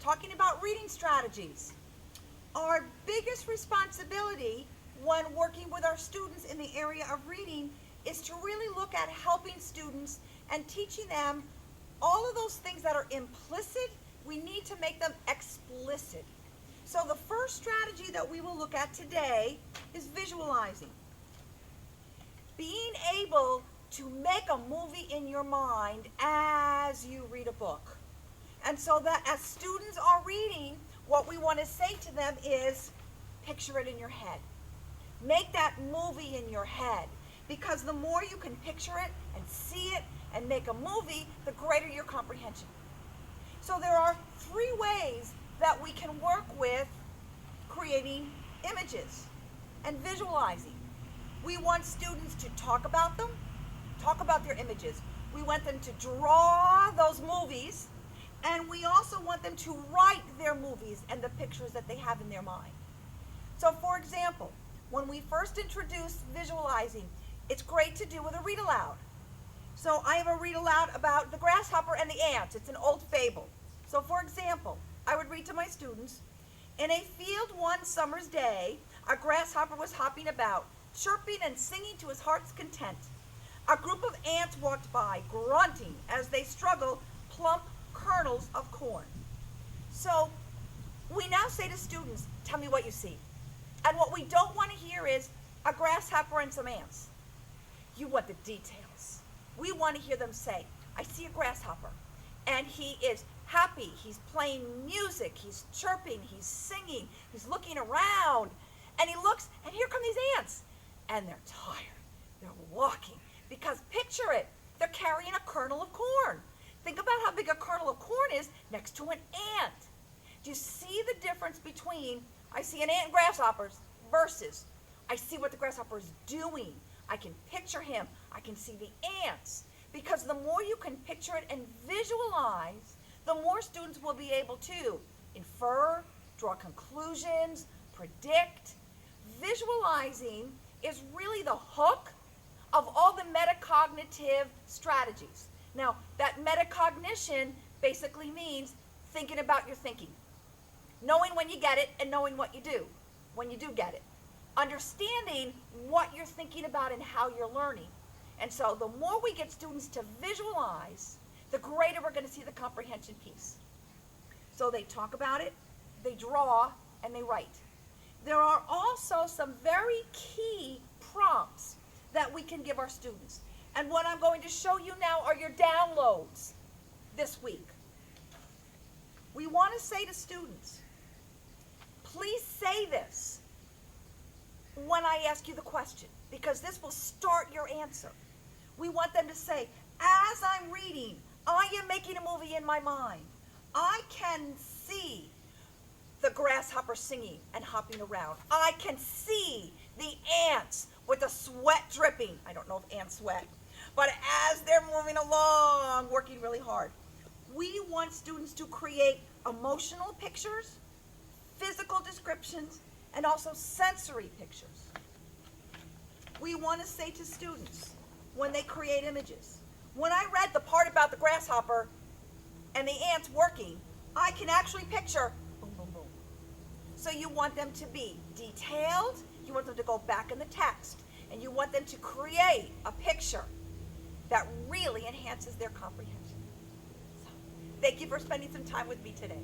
talking about reading strategies. Our biggest responsibility when working with our students in the area of reading is to really look at helping students and teaching them all of those things that are implicit. We need to make them explicit. So the first strategy that we will look at today is visualizing. Being able to make a movie in your mind as you read a book. And so that as students are reading, what we want to say to them is, picture it in your head. Make that movie in your head. Because the more you can picture it and see it and make a movie, the greater your comprehension. So there are 3 ways that we can work with creating images and visualizing. We want students to talk about them, talk about their images. We want them to draw those movies, and we also want them to write their movies and the pictures that they have in their mind. So for example, when we first introduced visualizing, it's great to do with a read aloud. So I have a read aloud about the grasshopper and the ants. It's an old fable. So for example, I would read to my students, in a field one summer's day, a grasshopper was hopping about, chirping and singing to his heart's content. A group of ants walked by, grunting as they struggled plump kernels of corn. So we now say to students, tell me what you see. And what we don't want to hear is a grasshopper and some ants. You want the details. We want to hear them say, I see a grasshopper, and he is happy, he's playing music, he's chirping, he's singing, he's looking around, and he looks, and here come these ants, and they're tired, they're walking, because picture it, they're carrying a kernel of corn. Think about how big a kernel of corn is next to an ant. Do you see the difference between, I see an ant and grasshoppers, versus, I see what the grasshopper is doing. I can picture him, I can see the ants. Because the more you can picture it and visualize, the more students will be able to infer, draw conclusions, predict. Visualizing is really the hook of all the metacognitive strategies. Now, that metacognition basically means thinking about your thinking. Knowing when you get it and knowing what you do when you do get it. Understanding what you're thinking about and how you're learning. And so the more we get students to visualize, the greater we're going to see the comprehension piece. So they talk about it, they draw, and they write. There are also some very key prompts that we can give our students. And what I'm going to show you now are your downloads this week. We want to say to students, please say this when I ask you the question, because this will start your answer. We want them to say, as I'm reading, I am making a movie in my mind. I can see the grasshopper singing and hopping around. I can see the ants with the sweat dripping. I don't know if ants sweat, but as they're moving along, working really hard. We want students to create emotional pictures, physical descriptions, and also sensory pictures. We want to say to students, when they create images, when I read the part about the grasshopper and the ants working, I can actually picture boom, boom, boom. So you want them to be detailed, you want them to go back in the text, and you want them to create a picture that really enhances their comprehension. So, thank you for spending some time with me today.